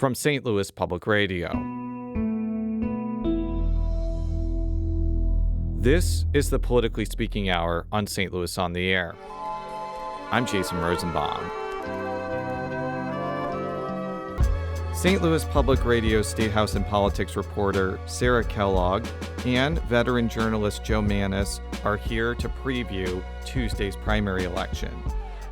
from St. Louis Public Radio. This is the Politically Speaking Hour on St. Louis on the Air. I'm Jason Rosenbaum. St. Louis Public Radio State House and Politics reporter Sarah Kellogg and veteran journalist Joe Mannies are here to preview Tuesday's primary election.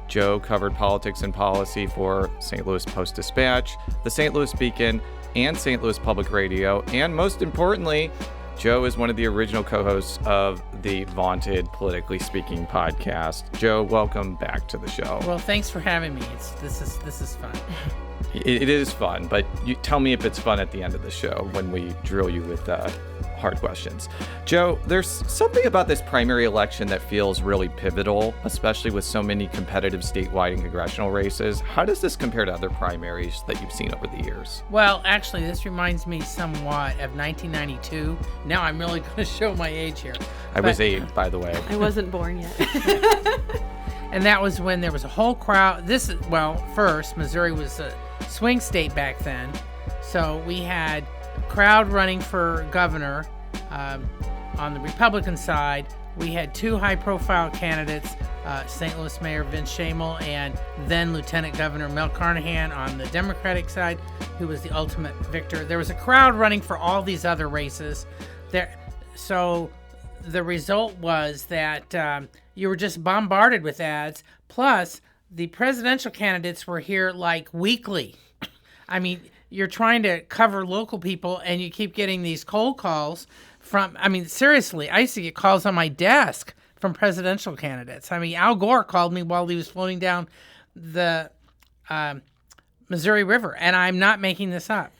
Joe covered politics and policy for St. Louis Post-Dispatch, the St. Louis Beacon, and St. Louis Public Radio, and most importantly, Joe is one of the original co-hosts of the vaunted Politically Speaking podcast. Joe, welcome back to the show. Well, thanks for having me. This is fun. It is fun, but you tell me if it's fun at the end of the show when we drill you with hard questions. Joe, there's something about this primary election that feels really pivotal, especially with so many competitive statewide and congressional races. How does this compare to other primaries that you've seen over the years? Well, actually, this reminds me somewhat of 1992. Now I'm really going to show my age here. I was 8, by the way. I wasn't born yet. And that was when there was a whole crowd. First, Missouri was a swing state back then. So we had a crowd running for governor on the Republican side. We had 2 high-profile candidates, St. Louis Mayor Vince Schamel and then Lieutenant Governor Mel Carnahan on the Democratic side, who was the ultimate victor. There was a crowd running for all these other races. So the result was that you were just bombarded with ads. Plus, the presidential candidates were here like weekly. I mean, you're trying to cover local people and you keep getting these cold calls seriously, I used to get calls on my desk from presidential candidates. I mean, Al Gore called me while he was floating down the Missouri River, and I'm not making this up.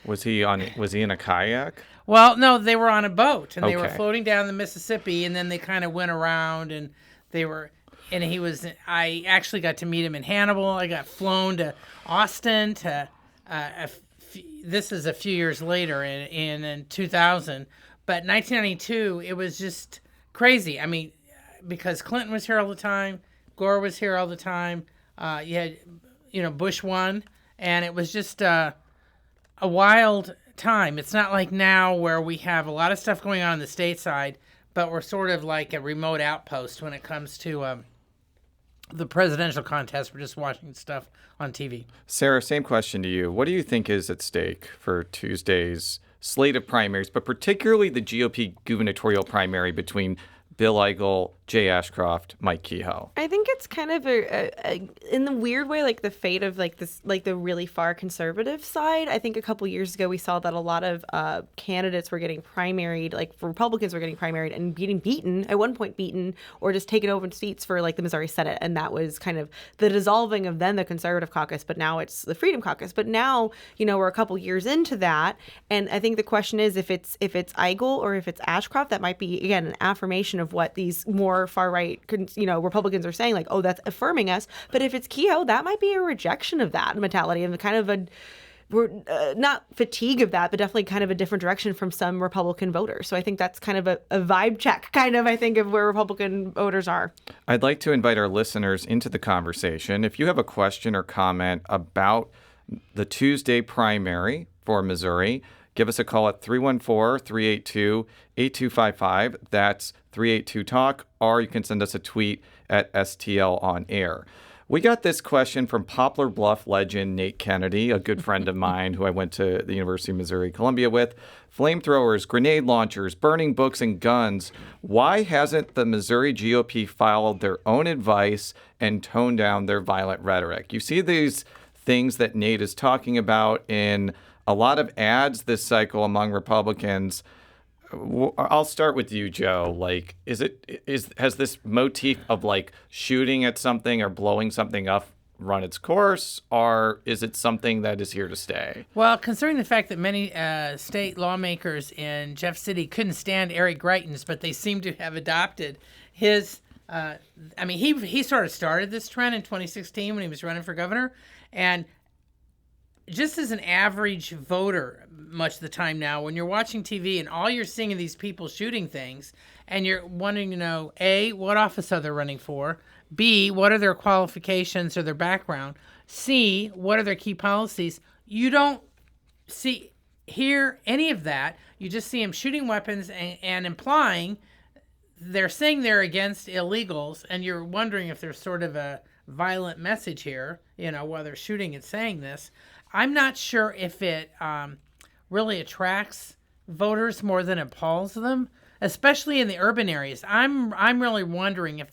Was he in a kayak? Well, no, they were on a boat, and they were Okay. floating down the Mississippi, and then they kind of went around, and I actually got to meet him in Hannibal. I got flown to Austin this is a few years later in 2000, but 1992, it was just crazy. I mean, because Clinton was here all the time, Gore was here all the time, you had, Bush won, and it was just a wild time. It's not like now where we have a lot of stuff going on the state side, but we're sort of like a remote outpost when it comes to the presidential contest. We're just watching stuff on TV. Sarah, same question to you. What do you think is at stake for Tuesday's slate of primaries, but particularly the GOP gubernatorial primary between Bill Eigel, Jay Ashcroft, Mike Kehoe? I think it's kind of in the weird way, like the fate of the really far conservative side. I think a couple years ago we saw that a lot of candidates were getting primaried, like Republicans were getting primaried and at one point beaten, or just taken over seats for like the Missouri Senate, and that was kind of the dissolving of then the conservative caucus, but now it's the Freedom Caucus. But now, we're a couple years into that, and I think the question is if it's Eigel or if it's Ashcroft, that might be again an affirmation of what these more far-right, Republicans are saying, like, oh, that's affirming us. But if it's Kehoe, that might be a rejection of that mentality and kind of not fatigue of that, but definitely kind of a different direction from some Republican voters. So I think that's kind of a vibe check, I think, of where Republican voters are. I'd like to invite our listeners into the conversation. If you have a question or comment about the Tuesday primary for Missouri, give us a call at 314-382-8255. That's 382-TALK, or you can send us a tweet at STL on air. We got this question from Poplar Bluff legend Nate Kennedy, a good friend of mine who I went to the University of Missouri-Columbia with. Flamethrowers, grenade launchers, burning books, and guns. Why hasn't the Missouri GOP followed their own advice and toned down their violent rhetoric? You see these things that Nate is talking about in a lot of ads this cycle among Republicans. I'll start with you, Joe. Like, has this motif of like shooting at something or blowing something up run its course, or is it something that is here to stay? Well, considering the fact that many state lawmakers in Jeff City couldn't stand Eric Greitens, but they seem to have adopted his. He sort of started this trend in 2016 when he was running for governor, and just as an average voter, much of the time now, when you're watching TV and all you're seeing are these people shooting things, and you're wanting to know, A, what office are they running for? B, what are their qualifications or their background? C, what are their key policies? you don't hear any of that. You just see him shooting weapons and implying they're saying they're against illegals, and you're wondering if there's sort of a violent message here, while they're shooting and saying this. I'm not sure if it really attracts voters more than it appalls them, especially in the urban areas. I'm really wondering if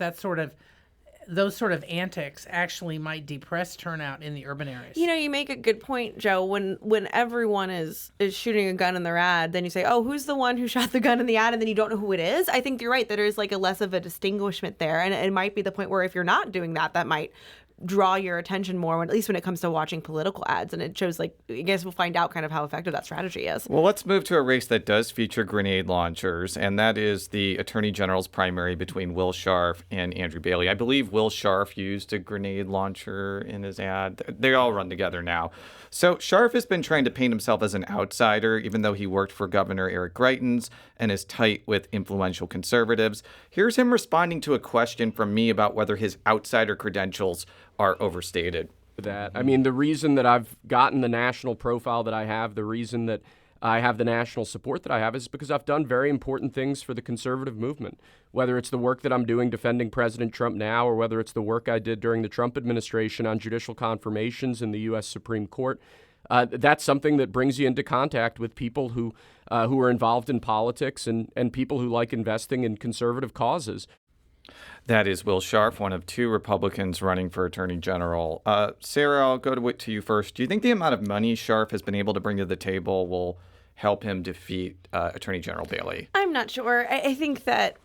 those sort of antics actually might depress turnout in the urban areas. You make a good point, Joe. When everyone is shooting a gun in their ad, then you say, oh, who's the one who shot the gun in the ad? And then you don't know who it is. I think you're right. That there's like a less of a distinguishment there. And it might be the point where if you're not doing that, that might draw your attention more, at least when it comes to watching political ads. And it shows, I guess we'll find out kind of how effective that strategy is. Well, let's move to a race that does feature grenade launchers, and that is the Attorney General's primary between Will Scharf and Andrew Bailey. I believe Will Scharf used a grenade launcher in his ad. They all run together now. So Scharf has been trying to paint himself as an outsider, even though he worked for Governor Eric Greitens and is tight with influential conservatives. Here's him responding to a question from me about whether his outsider credentials are overstated. The reason that I've gotten the national profile that I have, the reason that I have the national support that I have is because I've done very important things for the conservative movement, whether it's the work that I'm doing defending President Trump now, or whether it's the work I did during the Trump administration on judicial confirmations in the U.S. Supreme Court. That's something that brings you into contact with people who are involved in politics and people who like investing in conservative causes. That is Will Scharf, one of two Republicans running for Attorney General. Sarah, I'll go to you first. Do you think the amount of money Scharf has been able to bring to the table will help him defeat Attorney General Bailey? I'm not sure. I think that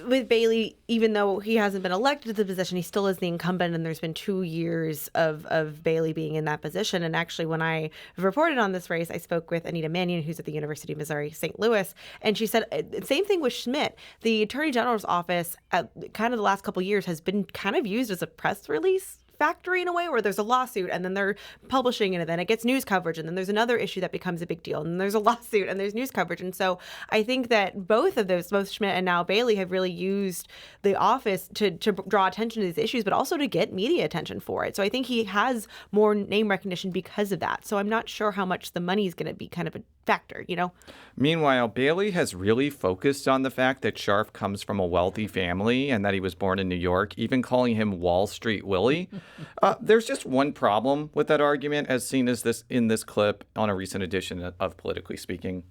with Bailey, even though he hasn't been elected to the position, he still is the incumbent, and there's been 2 years of Bailey being in that position. And actually, when I reported on this race, I spoke with Anita Mannion, who's at the University of Missouri, St. Louis, and she said, same thing with Schmidt. The Attorney General's office, kind of the last couple of years, has been kind of used as a press release factory in a way, where there's a lawsuit and then they're publishing it and then it gets news coverage and then there's another issue that becomes a big deal and then there's a lawsuit and there's news coverage. And so I think that both of those, both Schmidt and now Bailey, have really used the office to draw attention to these issues, but also to get media attention for it. So I think he has more name recognition because of that. So I'm not sure how much the money is going to be kind of a factor, Meanwhile, Bailey has really focused on the fact that Scharf comes from a wealthy family and that he was born in New York, even calling him Wall Street Willie. There's just one problem with that argument, as seen as this in this clip on a recent edition of Politically Speaking.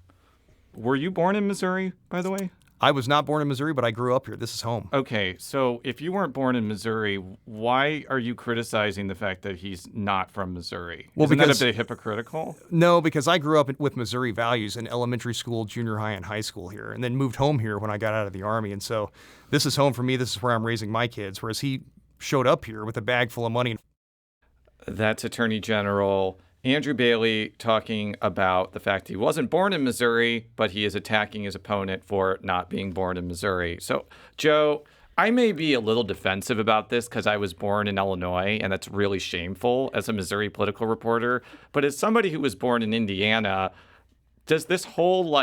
Were you born in Missouri, by the way? I was not born in Missouri, but I grew up here. This is home. Okay, so if you weren't born in Missouri, why are you criticizing the fact that he's not from Missouri? Well, Isn't that a bit hypocritical? No, because I grew up with Missouri values in elementary school, junior high, and high school here, and then moved home here when I got out of the Army. And so this is home for me. This is where I'm raising my kids, whereas he showed up here with a bag full of money. That's Attorney General Andrew Bailey talking about the fact he wasn't born in Missouri, but he is attacking his opponent for not being born in Missouri. So, Joe, I may be a little defensive about this because I was born in Illinois, and that's really shameful as a Missouri political reporter. But as somebody who was born in Indiana, does this whole,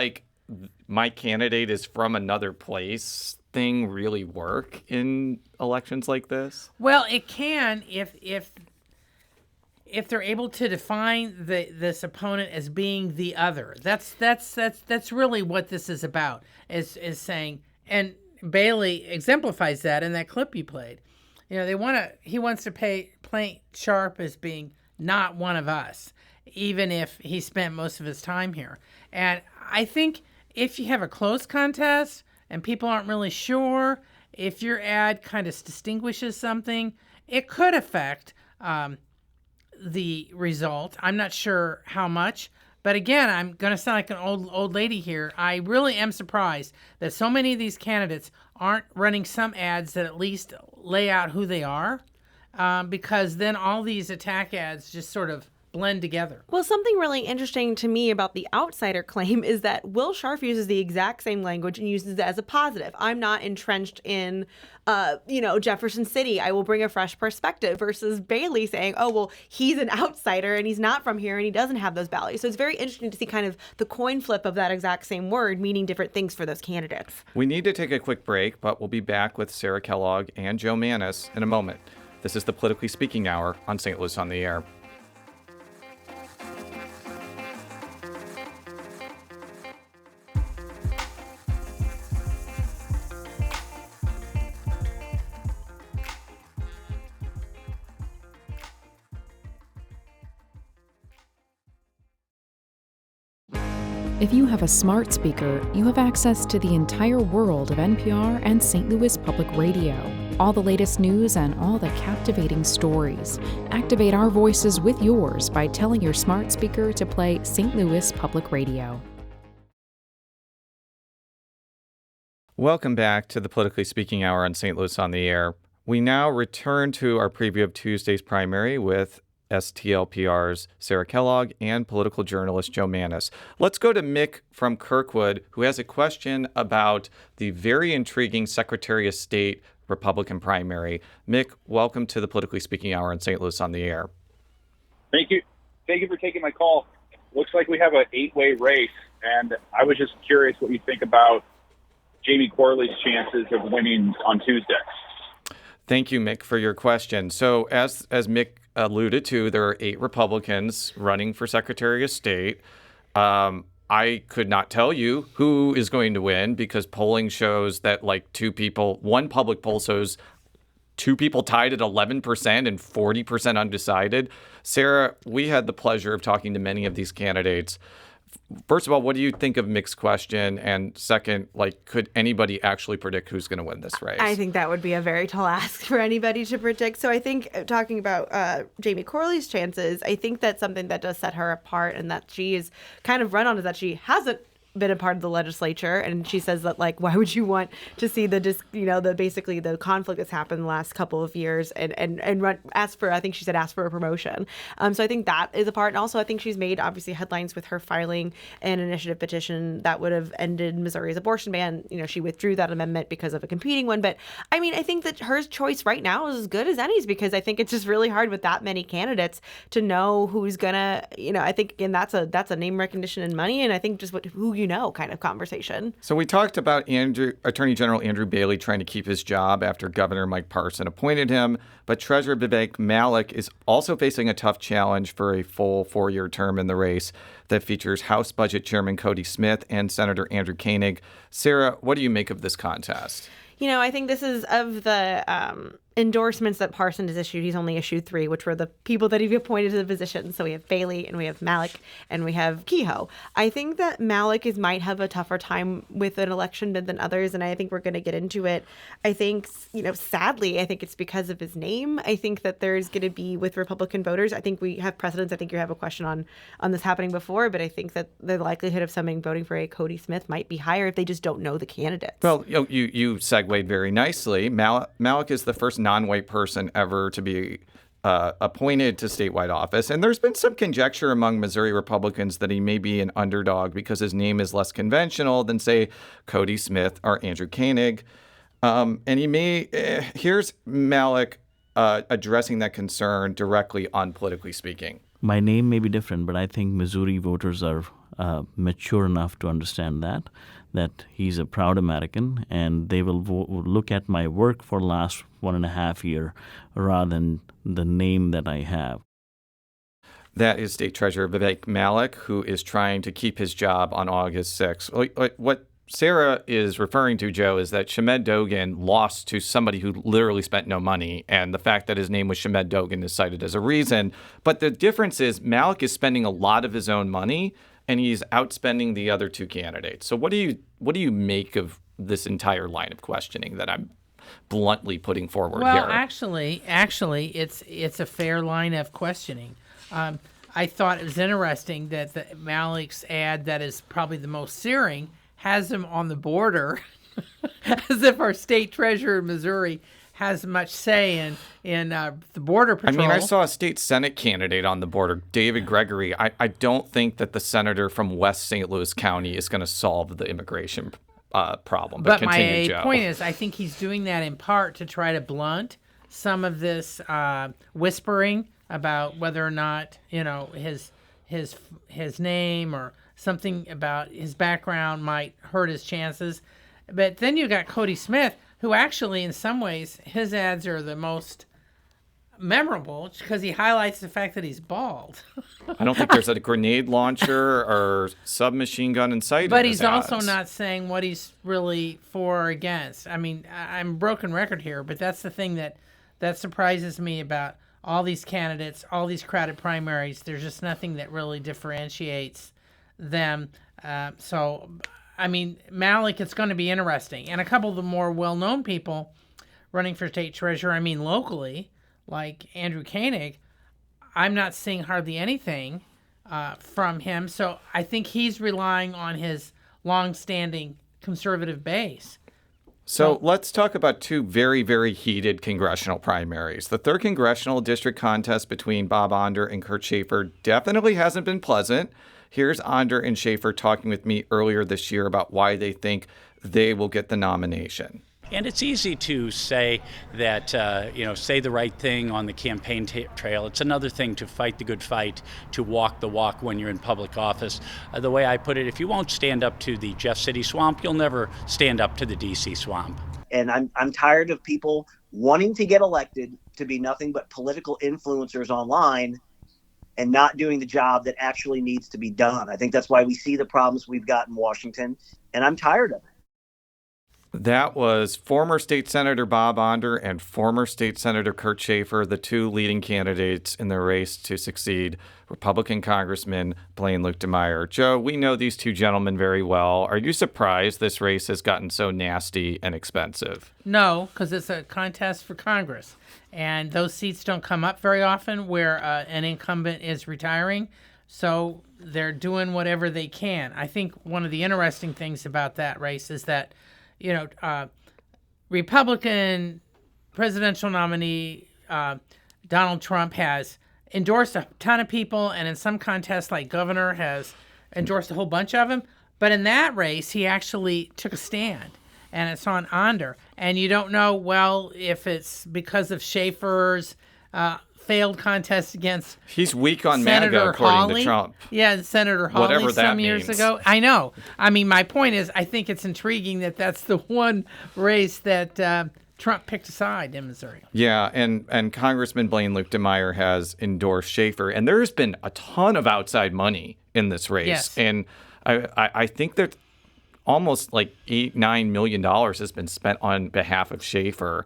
my candidate is from another place thing really work in elections like this? Well, it can if they're able to define this opponent as being the other. That's really what this is about, is saying, and Bailey exemplifies that in that clip you played. He wants to paint Scharf as being not one of us, even if he spent most of his time here. And I think if you have a close contest and people aren't really sure, if your ad kind of distinguishes something, it could affect the result. I'm not sure how much, but again, I'm going to sound like an old lady here. I really am surprised that so many of these candidates aren't running some ads that at least lay out who they are, because then all these attack ads just sort of blend together. Well, something really interesting to me about the outsider claim is that Will Scharf uses the exact same language and uses it as a positive. I'm not entrenched in, Jefferson City. I will bring a fresh perspective, versus Bailey saying, oh, well, he's an outsider and he's not from here and he doesn't have those values. So it's very interesting to see kind of the coin flip of that exact same word meaning different things for those candidates. We need to take a quick break, but we'll be back with Sarah Kellogg and Joe Mannies in a moment. This is the Politically Speaking Hour on St. Louis on the Air. If you have a smart speaker, you have access to the entire world of NPR and St. Louis Public Radio. All the latest news and all the captivating stories. Activate our voices with yours by telling your smart speaker to play St. Louis Public Radio. Welcome back to the Politically Speaking Hour on St. Louis on the Air. We now return to our preview of Tuesday's primary with STLPR's Sarah Kellogg and political journalist Joe Mannies. Let's go to Mick from Kirkwood, who has a question about the very intriguing Secretary of State Republican primary. Mick, welcome to the Politically Speaking Hour on St. Louis on the Air. Thank you. Thank you for taking my call. Looks like we have an 8-way race, and I was just curious what you think about Jamie Corley's chances of winning on Tuesday. Thank you, Mick, for your question. So as Mick alluded to, there are 8 Republicans running for Secretary of State. I could not tell you who is going to win because polling shows that one public poll shows 2 people tied at 11% and 40% undecided. Sarah, we had the pleasure of talking to many of these candidates. First of all, what do you think of Mick's question? And second, could anybody actually predict who's going to win this race? I think that would be a very tall ask for anybody to predict. So I think talking about Jamie Corley's chances, I think that's something that does set her apart, and that she is kind of run on is that she hasn't been a part of the legislature, and she says that why would you want to see basically the conflict that's happened the last couple of years and ask for a promotion. So I think that is a part, and also I think she's made obviously headlines with her filing an initiative petition that would have ended Missouri's abortion ban. She withdrew that amendment because of a competing one, but I think that her choice right now is as good as any's, because I think it's just really hard with that many candidates to know who's gonna. I think again that's a name recognition and money, and I think just who kind of conversation. So we talked about Attorney General Andrew Bailey trying to keep his job after Governor Mike Parson appointed him, but Treasurer Vivek Malik is also facing a tough challenge for a full 4-year term in the race that features House Budget Chairman Cody Smith and Senator Andrew Koenig. Sarah, what do you make of this contest? I think this is of the endorsements that Parson has issued. He's only issued 3, which were the people that he appointed to the position. So we have Bailey, and we have Malik, and we have Kehoe. I think that Malik might have a tougher time with an election bid than others, and I think we're going to get into it. I think, sadly, I think it's because of his name. I think that there's going to be, with Republican voters, I think we have precedents. I think you have a question on this happening before, but I think that the likelihood of somebody voting for a Cody Smith might be higher if they just don't know the candidates. Well, you segued very nicely. Malik is the first non-white person ever to be appointed to statewide office. And there's been some conjecture among Missouri Republicans that he may be an underdog because his name is less conventional than, say, Cody Smith or Andrew Koenig. And he may, here's Malik addressing that concern directly on Politically Speaking. My name may be different, but I think Missouri voters are mature enough to understand that he's a proud American, and they will look at my work for the last 1.5 years rather than the name that I have. That is State Treasurer Vivek Malik, who is trying to keep his job on August 6th. What Sarah is referring to, Joe, is that Shamed Dogan lost to somebody who literally spent no money, and the fact that his name was Shamed Dogan is cited as a reason. But the difference is Malik is spending a lot of his own money, and he's outspending the other 2 candidates. So what do you make of this entire line of questioning that I'm bluntly putting forward here? Well, actually, it's a fair line of questioning. I thought it was interesting that Malik's ad that is probably the most searing has him on the border, as if our state treasurer in Missouri has much say in the border patrol. I saw a state Senate candidate on the border, David Gregory. I don't think that the senator from West St. Louis County is going to solve the immigration problem. But continue, Joe. My point is, I think he's doing that in part to try to blunt some of this whispering about whether or not his name or something about his background might hurt his chances. But then you got Cody Smith, who actually, in some ways, his ads are the most memorable because he highlights the fact that he's bald. I don't think there's a grenade launcher or submachine gun in sight. But he's also not saying what he's really for or against. I mean, I'm broken record here, but that's the thing that surprises me about all these candidates, all these crowded primaries. There's just nothing that really differentiates them. So, I mean, Malik, it's going to be interesting. And a couple of the more well-known people running for state treasurer, I mean, locally, like Andrew Koenig, I'm not seeing hardly anything from him. So I think he's relying on his long-standing conservative base. So let's talk about two very, very heated congressional primaries. The 3rd congressional district contest between Bob Onder and Kurt Schaefer definitely hasn't been pleasant. Here's Onder and Schaefer talking with me earlier this year about why they think they will get the nomination. And it's easy to say that, say the right thing on the campaign trail. It's another thing to fight the good fight, to walk the walk when you're in public office. The way I put it, if you won't stand up to the Jeff City swamp, you'll never stand up to the D.C. swamp. And I'm tired of people wanting to get elected to be nothing but political influencers online and not doing the job that actually needs to be done. I think that's why we see the problems we've got in Washington, and I'm tired of it. That was former State Senator Bob Onder and former State Senator Kurt Schaefer, the two leading candidates in the race to succeed Republican Congressman Blaine Luke DeMeyer. Joe, we know these two gentlemen very well. Are you surprised this race has gotten so nasty and expensive? No, because it's a contest for Congress. And those seats don't come up very often where an incumbent is retiring. So they're doing whatever they can. I think one of the interesting things about that race is that Republican presidential nominee Donald Trump has endorsed a ton of people, and in some contests, like governor, has endorsed a whole bunch of them. But in that race, he actually took a stand, and it's on Onder. And you don't know, well, if it's because of Schaefer's failed contest against He's weak on Senator MAGA, according Hawley. to Trump. Yeah, Senator Hawley Whatever that some years means. ago. I know. I mean, my point is, I think it's intriguing that that's the one race that Trump picked a side in Missouri. Yeah, and Congressman Blaine Luke DeMeyer has endorsed Schaefer, and there's been a ton of outside money in this race. Yes. And I think that almost like $8-9 million has been spent on behalf of Schaefer.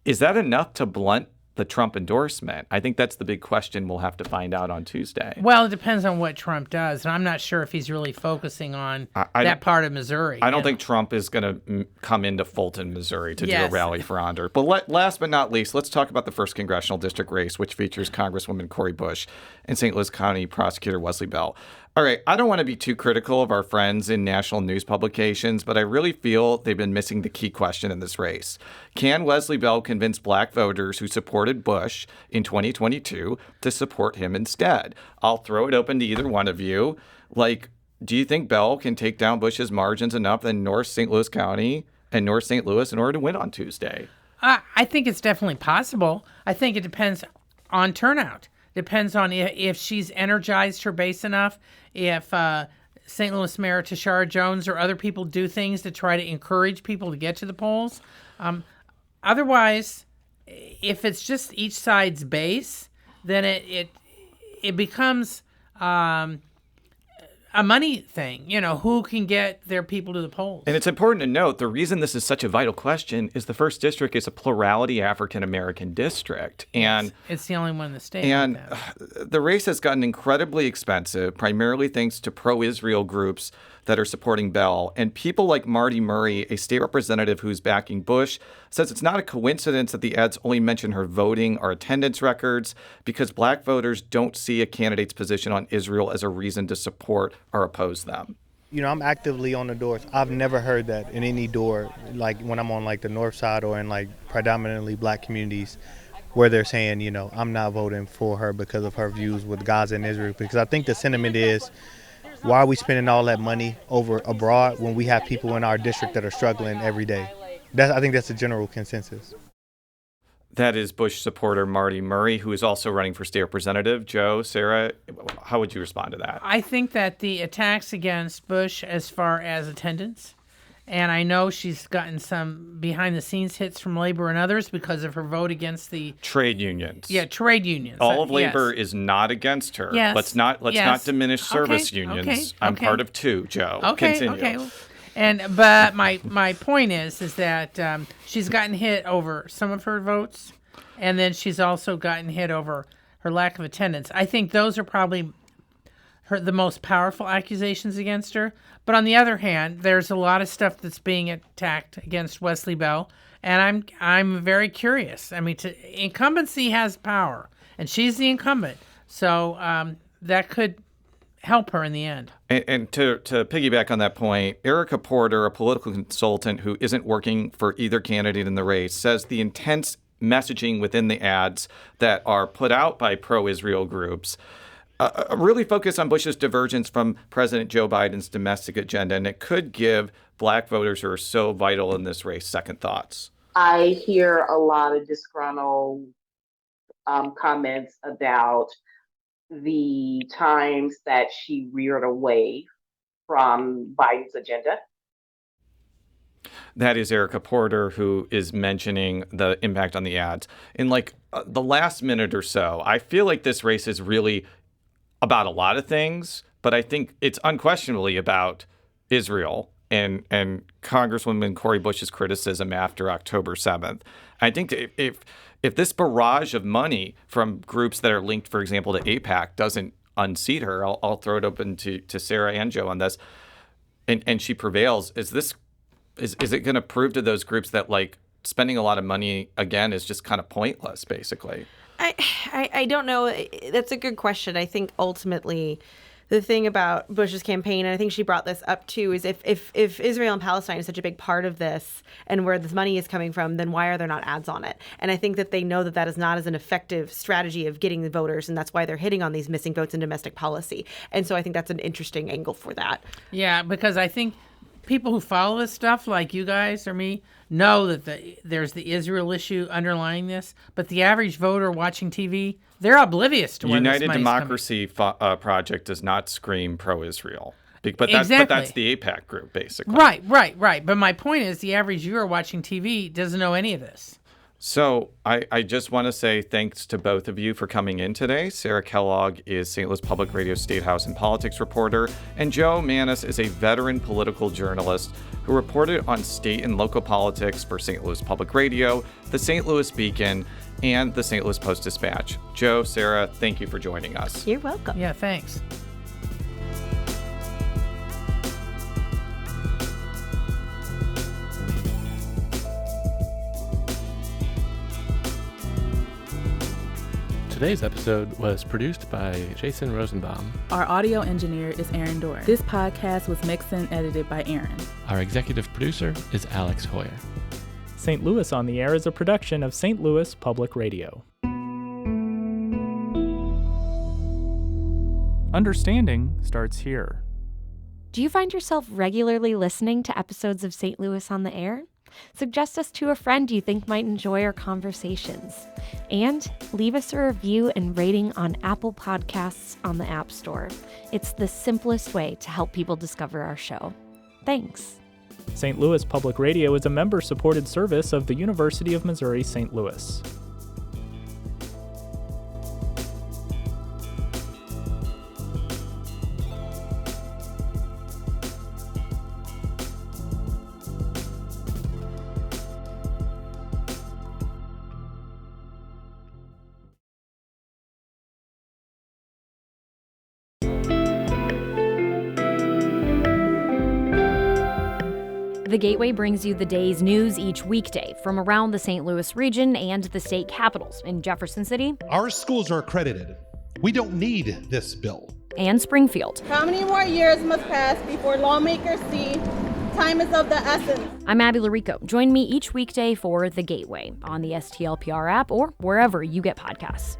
Is that enough to blunt the Trump endorsement? I think that's the big question we'll have to find out on Tuesday. Well, it depends on what Trump does, and I'm not sure if he's really focusing on that part of Missouri. I don't think Trump is going to come into Fulton, Missouri to do a Yes. rally for Onder. But last but not least, let's talk about the 1st congressional district race, which features Congresswoman Cori Bush and St. Louis County Prosecutor Wesley Bell. All right, I don't want to be too critical of our friends in national news publications, but I really feel they've been missing the key question in this race. Can Wesley Bell convince black voters who supported Bush in 2022 to support him instead? I'll throw it open to either one of you. Do you think Bell can take down Bush's margins enough in North St. Louis County and North St. Louis in order to win on Tuesday? I think it's definitely possible. I think it depends on turnout. Depends on if she's energized her base enough, if St. Louis Mayor Tashara Jones or other people do things to try to encourage people to get to the polls. Otherwise, if it's just each side's base, then it becomes a money thing. Who can get their people to the polls? And it's important to note the reason this is such a vital question is the 1st district is a plurality African American district, and it's the only one in the state. And the race has gotten incredibly expensive, primarily thanks to pro-Israel groups that are supporting Bell. And people like Marty Murray, a state representative who's backing Bush, says it's not a coincidence that the ads only mention her voting or attendance records because black voters don't see a candidate's position on Israel as a reason to support or oppose them. I'm actively on the doors. I've never heard that in any door, like when I'm on the north side or in predominantly black communities where they're saying, I'm not voting for her because of her views with Gaza and Israel. Because I think the sentiment is, why are we spending all that money over abroad when we have people in our district that are struggling every day? I think that's a general consensus. That is Bush supporter Marty Murray, who is also running for state representative. Joe, Sarah, how would you respond to that? I think that the attacks against Bush as far as attendance, and I know she's gotten some behind-the-scenes hits from labor and others because of her vote against the trade unions. Yeah, trade unions. All of labor is not against her. Yes. Let's not diminish service unions. Okay. I'm part of two, Joe. Okay. Continue. But my point is that she's gotten hit over some of her votes, and then she's also gotten hit over her lack of attendance. I think those are probably the most powerful accusations against her. But on the other hand, there's a lot of stuff that's being attacked against Wesley Bell, and I'm very curious. I mean, incumbency has power, and she's the incumbent, so that could help her in the end. And to piggyback on that point, Erica Porter, a political consultant who isn't working for either candidate in the race, says the intense messaging within the ads that are put out by pro-Israel groups really focus on Bush's divergence from President Joe Biden's domestic agenda, and it could give black voters who are so vital in this race second thoughts. I hear a lot of disgruntled comments about the times that she reared away from Biden's agenda. That is Erica Porter, who is mentioning the impact on the ads. In the last minute or so, I feel like this race is really about a lot of things, but I think it's unquestionably about Israel and Congresswoman Cori Bush's criticism after October 7th. I think if this barrage of money from groups that are linked, for example, to AIPAC doesn't unseat her, I'll throw it open to Sarah and Joe on this, and she prevails, is it going to prove to those groups that spending a lot of money again is just kind of pointless, basically? I don't know. That's a good question. I think ultimately the thing about Bush's campaign, and I think she brought this up too, is if Israel and Palestine is such a big part of this and where this money is coming from, then why are there not ads on it? And I think that they know that is not as an effective strategy of getting the voters, and that's why they're hitting on these missing votes in domestic policy. And so I think that's an interesting angle for that. Yeah, because I think people who follow this stuff, like you guys or me, know that there's the Israel issue underlying this, but the average voter watching TV, they're oblivious to where United this money's Democracy Project does not scream pro-Israel. But that's the AIPAC group, basically. Right. But my point is the average viewer watching TV doesn't know any of this. So I just want to say thanks to both of you for coming in today. Sarah Kellogg is St. Louis Public Radio State House and Politics reporter, and Joe Mannies is a veteran political journalist who reported on state and local politics for St. Louis Public Radio, the St. Louis Beacon, and the St. Louis Post-Dispatch. Joe, Sarah, thank you for joining us. You're welcome. Yeah, thanks. Today's episode was produced by Jason Rosenbaum. Our audio engineer is Aaron Dorr. This podcast was mixed and edited by Aaron. Our executive producer is Alex Hoyer. St. Louis on the Air is a production of St. Louis Public Radio. Understanding starts here. Do you find yourself regularly listening to episodes of St. Louis on the Air? Suggest us to a friend you think might enjoy our conversations. And leave us a review and rating on Apple Podcasts on the App Store. It's the simplest way to help people discover our show. Thanks. St. Louis Public Radio is a member-supported service of the University of Missouri St. Louis. The Gateway brings you the day's news each weekday from around the St. Louis region and the state capitals in Jefferson City. Our schools are accredited. We don't need this bill. And Springfield. How many more years must pass before lawmakers see time is of the essence? I'm Abby Larico. Join me each weekday for The Gateway on the STLPR app or wherever you get podcasts.